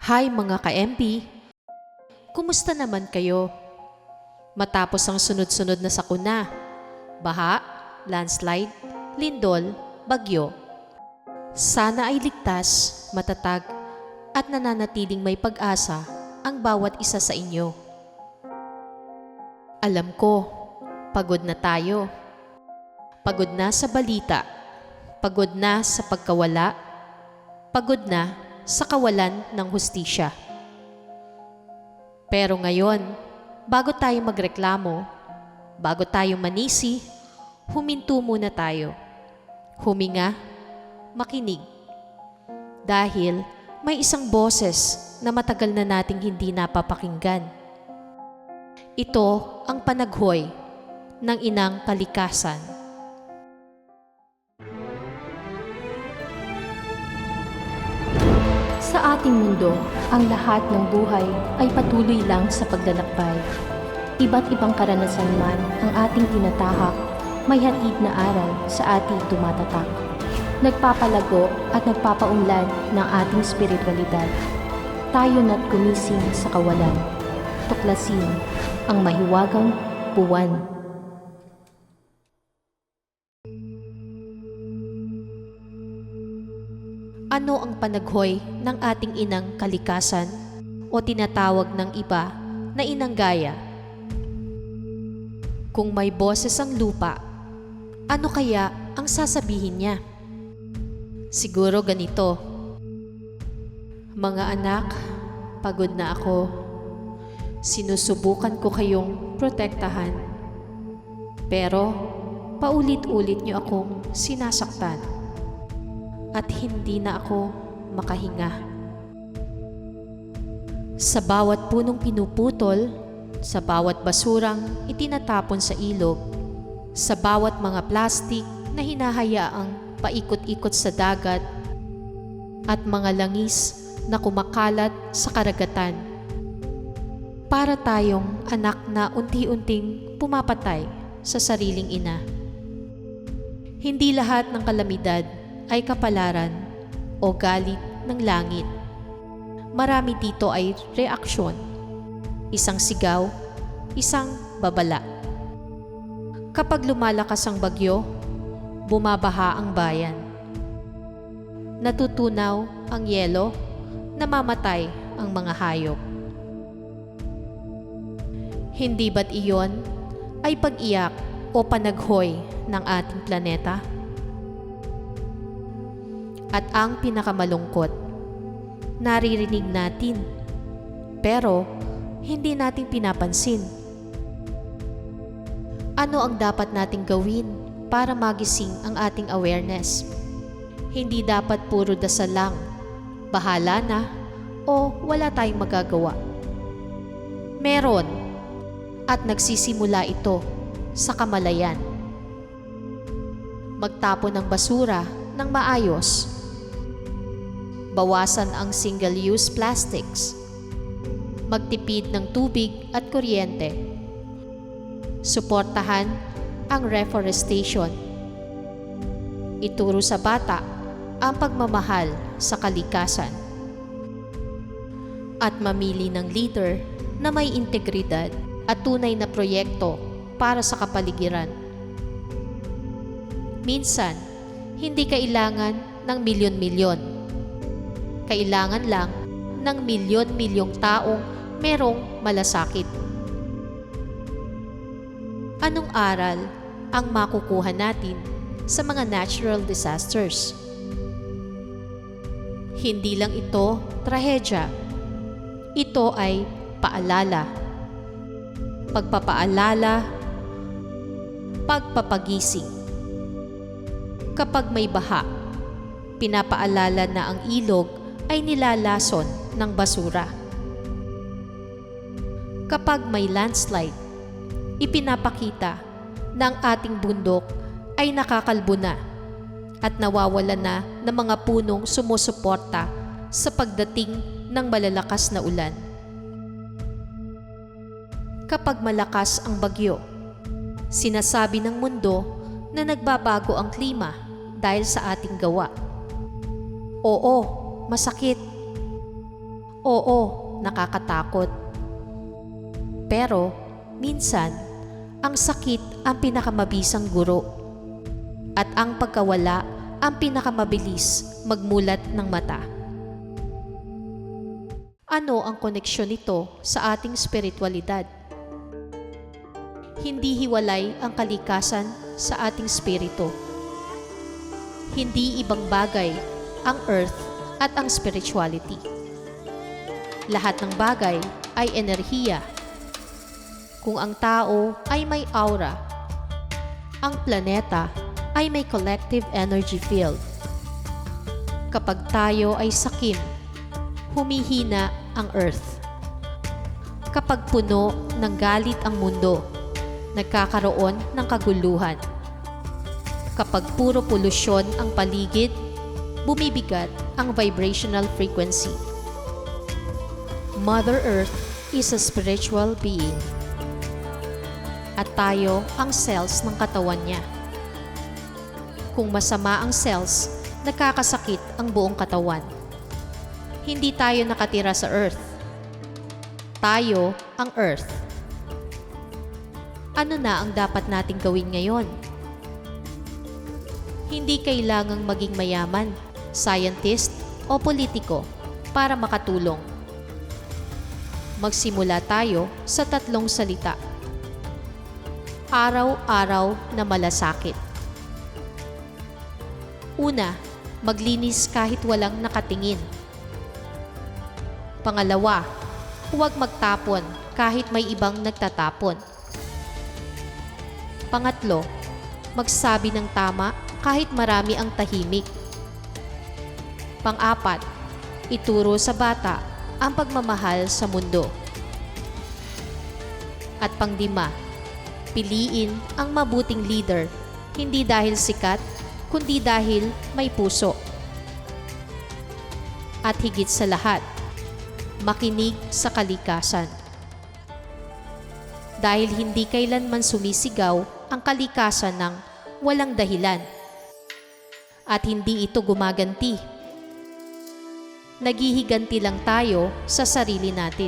Hi mga ka-MP! Kumusta naman kayo? Matapos ang sunod-sunod na sakuna, baha, landslide, lindol, bagyo. Sana ay ligtas, matatag, at nananatiling may pag-asa ang bawat isa sa inyo. Alam ko, pagod na tayo. Pagod na sa balita, pagod na sa pagkawala, pagod na sa kawalan ng hustisya. Pero ngayon, bago tayo magreklamo, bago tayo manisi, huminto muna tayo. Huminga, makinig. Dahil may isang boses na matagal na nating hindi napapakinggan. Ito ang panaghoy ng inang kalikasan. Sa ating mundo, ang lahat ng buhay ay patuloy lang sa paglalakbay. Iba't ibang karanasan man ang ating tinatahak, may hatid na aral sa ating tumatatak. Nagpapalago at nagpapaunlad ng ating spiritualidad. Tayo na't gumising sa kawalan. Tuklasin ang mahiwagang buwan. Ano ang panaghoy ng ating inang kalikasan o tinatawag ng iba na inang Gaia? Kung may boses ang lupa, ano kaya ang sasabihin niya? Siguro ganito: mga anak, pagod na ako. Sinusubukan ko kayong protektahan. Pero paulit-ulit niyo akong sinasaktan. At hindi na ako makahinga. Sa bawat punong pinuputol, sa bawat basurang itinatapon sa ilog, sa bawat mga plastik na hinahayaang paikot-ikot sa dagat, at mga langis na kumakalat sa karagatan, para tayong anak na unti-unting pumapatay sa sariling ina. Hindi lahat ng kalamidad ay kapalaran o galit ng langit. Marami dito ay reaksyon, isang sigaw, isang babala. Kapag lumalakas ang bagyo, bumabaha ang bayan. Natutunaw ang yelo, namamatay ang mga hayop. Hindi ba't iyon ay pag-iyak o panaghoy ng ating planeta? At ang pinakamalungkot, naririnig natin, pero hindi natin pinapansin. Ano ang dapat nating gawin para magising ang ating awareness? Hindi dapat puro dasal lang, bahala na, o wala tayong magagawa. Meron, at nagsisimula ito sa kamalayan. Magtapon ng basura ng maayos. Bawasan ang single-use plastics. Magtipid ng tubig at kuryente. Suportahan ang reforestation. Ituro sa bata ang pagmamahal sa kalikasan. At mamili ng leader na may integridad at tunay na proyekto para sa kapaligiran. Minsan, hindi kailangan ng milyon-milyon. Kailangan lang ng milyon-milyong taong merong malasakit. Anong aral ang makukuha natin sa mga natural disasters? Hindi lang ito trahedya. Ito ay paalala. Pagpapaalala, pagpapagising. Kapag may baha, pinapaalala na ang ilog ay nilalason ng basura. Kapag may landslide, ipinapakita na ang ating bundok ay nakakalbo na at nawawala na ng mga punong sumusuporta sa pagdating ng malalakas na ulan. Kapag malakas ang bagyo, sinasabi ng mundo na nagbabago ang klima dahil sa ating gawa. Oo, masakit. Oo, nakakatakot. Pero, minsan, ang sakit ang pinakamabisang guro at ang pagkawala ang pinakamabilis magmulat ng mata. Ano ang koneksyon nito sa ating spiritualidad? Hindi hiwalay ang kalikasan sa ating spirito. Hindi ibang bagay ang earth at ang spirituality. Lahat ng bagay ay enerhiya. Kung ang tao ay may aura, ang planeta ay may collective energy field. Kapag tayo ay sakim, humihina ang earth. Kapag puno ng galit ang mundo, nagkakaroon ng kaguluhan. Kapag puro polusyon ang paligid, bumibigat ang vibrational frequency. Mother Earth is a spiritual being. At tayo ang cells ng katawan niya. Kung masama ang cells, nagkakasakit ang buong katawan. Hindi tayo nakatira sa Earth. Tayo ang Earth. Ano na ang dapat nating gawin ngayon? Hindi kailangang maging mayaman, scientist o politiko para makatulong. Magsimula tayo sa 3 salita. Araw-araw na malasakit. Una, maglinis kahit walang nakatingin. Pangalawa, huwag magtapon kahit may ibang nagtatapon. Pangatlo, magsabi ng tama kahit marami ang tahimik. Pang-apat, ituro sa bata ang pagmamahal sa mundo. At pang-lima, piliin ang mabuting leader, hindi dahil sikat, kundi dahil may puso. At higit sa lahat, makinig sa kalikasan. Dahil hindi kailanman sumisigaw ang kalikasan ng walang dahilan. At hindi ito gumaganti. Naghihiganti lang tayo sa sarili natin.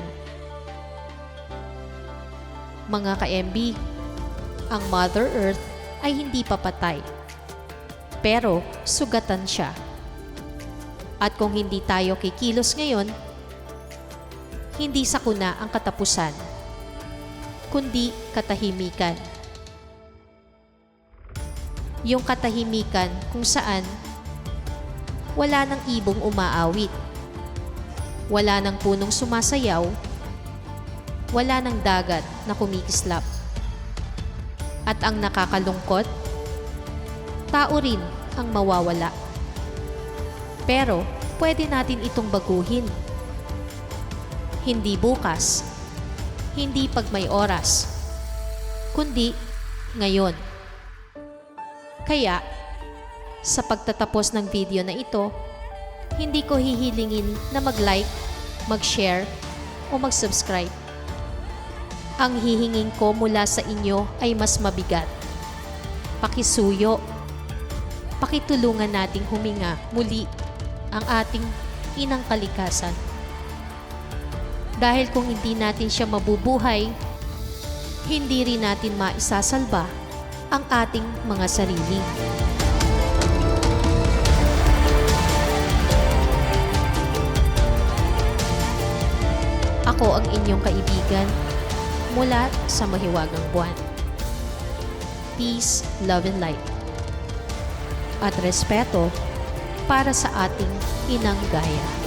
Mga ka-MB, ang Mother Earth ay hindi papatay. Pero sugatan siya. At kung hindi tayo kikilos ngayon, hindi sakuna ang katapusan, kundi katahimikan. Yung katahimikan kung saan wala nang ibong umaawit, wala nang punong sumasayaw, wala nang dagat na kumikislap. At ang nakakalungkot, tao rin ang mawawala. Pero pwede natin itong baguhin. Hindi bukas, hindi pag may oras, kundi ngayon. Kaya, sa pagtatapos ng video na ito, hindi ko hihilingin na mag-like, mag-share, o mag-subscribe. Ang hihingin ko mula sa inyo ay mas mabigat. Pakisuyo. Pakitulungan nating huminga muli ang ating inang kalikasan. Dahil kung hindi natin siya mabubuhay, hindi rin natin maisasalba ang ating mga sarili. Ako ang inyong kaibigan mula sa Mahiwagang Buwan. Peace, love, and light. At respeto para sa ating inang gaya.